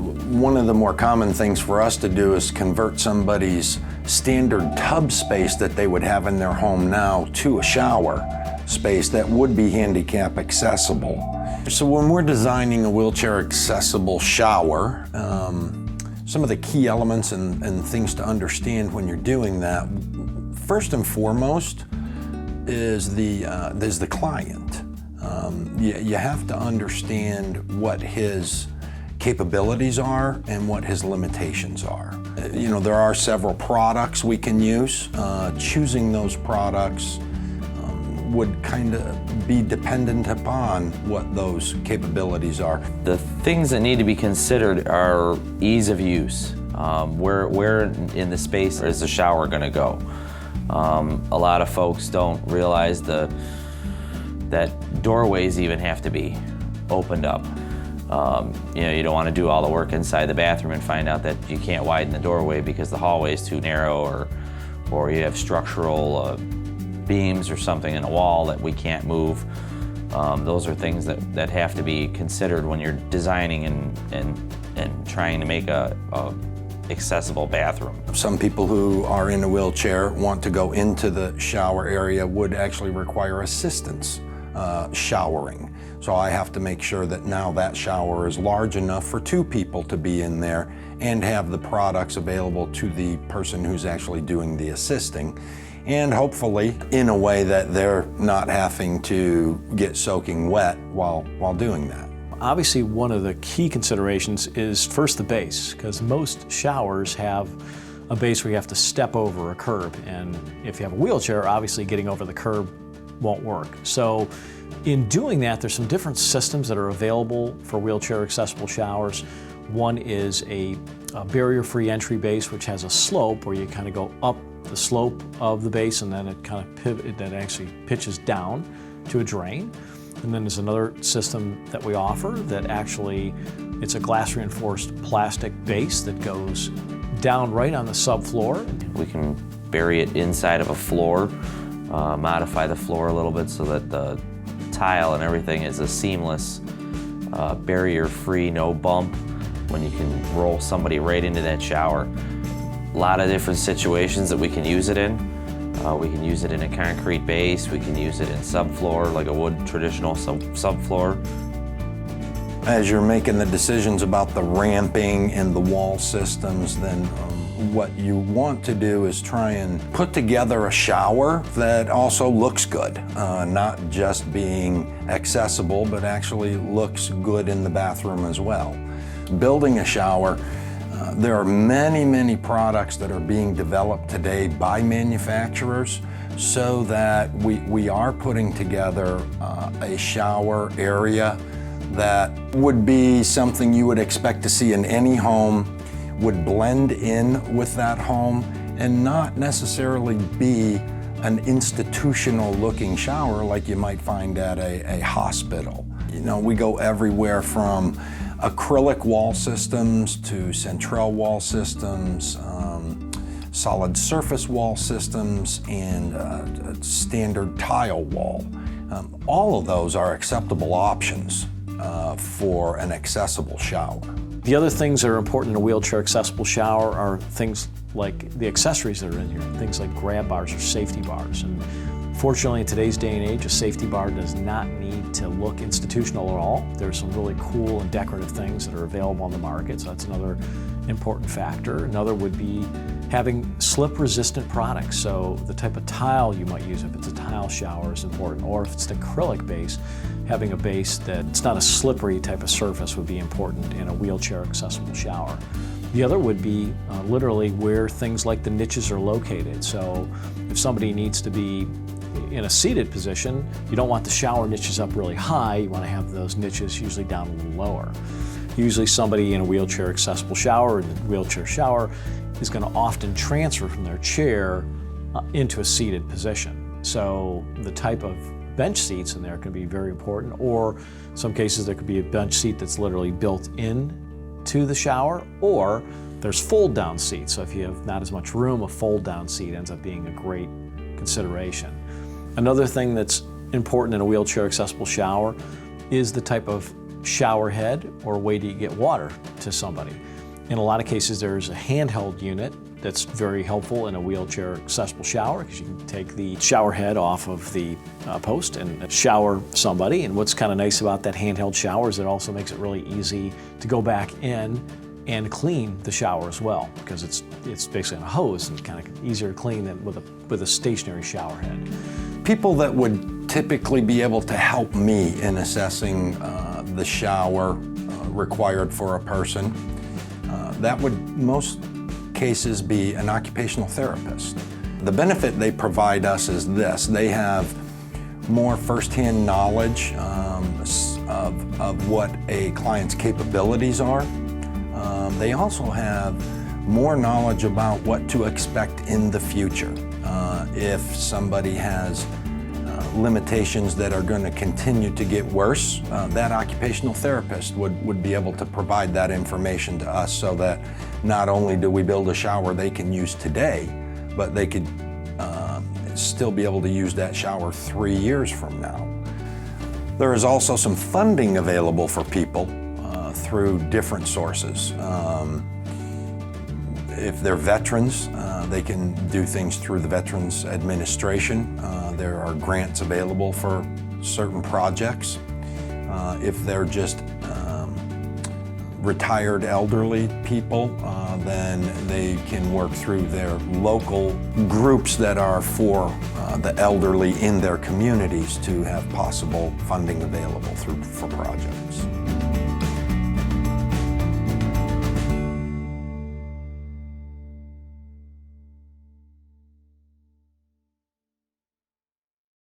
One of the more common things for us to do is convert somebody's standard tub space that they would have in their home now to a shower space that would be handicap accessible. So when we're designing a wheelchair accessible shower, some of the key elements and things to understand when you're doing that, first and foremost, is the client. You have to understand what his capabilities are and what his limitations are. You know, there are several products we can use. Choosing those products would kind of be dependent upon what those capabilities are. The things that need to be considered are ease of use. Where in the space is the shower going to go? A lot of folks don't realize that doorways even have to be opened up. You know, you don't want to do all the work inside the bathroom and find out that you can't widen the doorway because the hallway is too narrow, or you have structural beams or something in a wall that we can't move. Those are things that have to be considered when you're designing and trying to make a accessible bathroom. Some people who are in a wheelchair want to go into the shower area would actually require assistance showering. So I have to make sure that now that shower is large enough for 2 people to be in there and have the products available to the person who's actually doing the assisting, and hopefully in a way that they're not having to get soaking wet while doing that. Obviously, one of the key considerations is first the base, because most showers have a base where you have to step over a curb, and if you have a wheelchair, obviously getting over the curb won't work. So in doing that, there's some different systems that are available for wheelchair accessible showers. One is a barrier-free entry base, which has a slope where you kind of go up the slope of the base, and then it kind of that actually pitches down to a drain. And then there's another system that we offer that actually, it's a glass reinforced plastic base that goes down right on the subfloor. We can bury it inside of a floor, modify the floor a little bit so that the tile and everything is a seamless, barrier-free, no bump, when you can roll somebody right into that shower. A lot of different situations that we can use it in. We can use it in a concrete base, we can use it in subfloor, like a wood traditional subfloor. As you're making the decisions about the ramping and the wall systems, then what you want to do is try and put together a shower that also looks good, not just being accessible, but actually looks good in the bathroom as well. Building a shower, there are many products that are being developed today by manufacturers so that we are putting together a shower area that would be something you would expect to see in any home, would blend in with that home, and not necessarily be an institutional looking shower like you might find at a hospital. You know, we go everywhere from acrylic wall systems to Centrel wall systems, solid surface wall systems, and a standard tile wall. All of those are acceptable options for an accessible shower. The other things that are important in a wheelchair accessible shower are things like the accessories that are in here, things like grab bars or safety bars. And fortunately, in today's day and age, a safety bar does not need to look institutional at all. There's some really cool and decorative things that are available on the market, so that's another important factor. Another would be having slip-resistant products. So the type of tile you might use, if it's a tile shower, is important, or if it's an acrylic base, having a base that's not a slippery type of surface would be important in a wheelchair accessible shower. The other would be literally where things like the niches are located. So if somebody needs to be in a seated position, you don't want the shower niches up really high, you want to have those niches usually down a little lower. Usually somebody in a wheelchair accessible shower, in a wheelchair shower, is going to often transfer from their chair into a seated position. So the type of bench seats in there can be very important, or in some cases there could be a bench seat that's literally built in to the shower, or there's fold down seats. So if you have not as much room, a fold down seat ends up being a great consideration. Another thing that's important in a wheelchair accessible shower is the type of shower head or a way to get water to somebody. In a lot of cases, there's a handheld unit that's very helpful in a wheelchair accessible shower because you can take the shower head off of the post and shower somebody. And what's kind of nice about that handheld shower is it also makes it really easy to go back in and clean the shower as well, because it's basically on a hose and kind of easier to clean than with a stationary shower head. People that would typically be able to help me in assessing the shower required for a person, that would most cases be an occupational therapist. The benefit they provide us is this: they have more firsthand knowledge of what a client's capabilities are. They also have more knowledge about what to expect in the future. If somebody has limitations that are going to continue to get worse, that occupational therapist would be able to provide that information to us so that not only do we build a shower they can use today, but they could still be able to use that shower 3 years from now. There is also some funding available for people through different sources. If they're veterans, they can do things through the Veterans Administration. There are grants available for certain projects. If they're just retired elderly people, then they can work through their local groups that are for the elderly in their communities to have possible funding available for projects.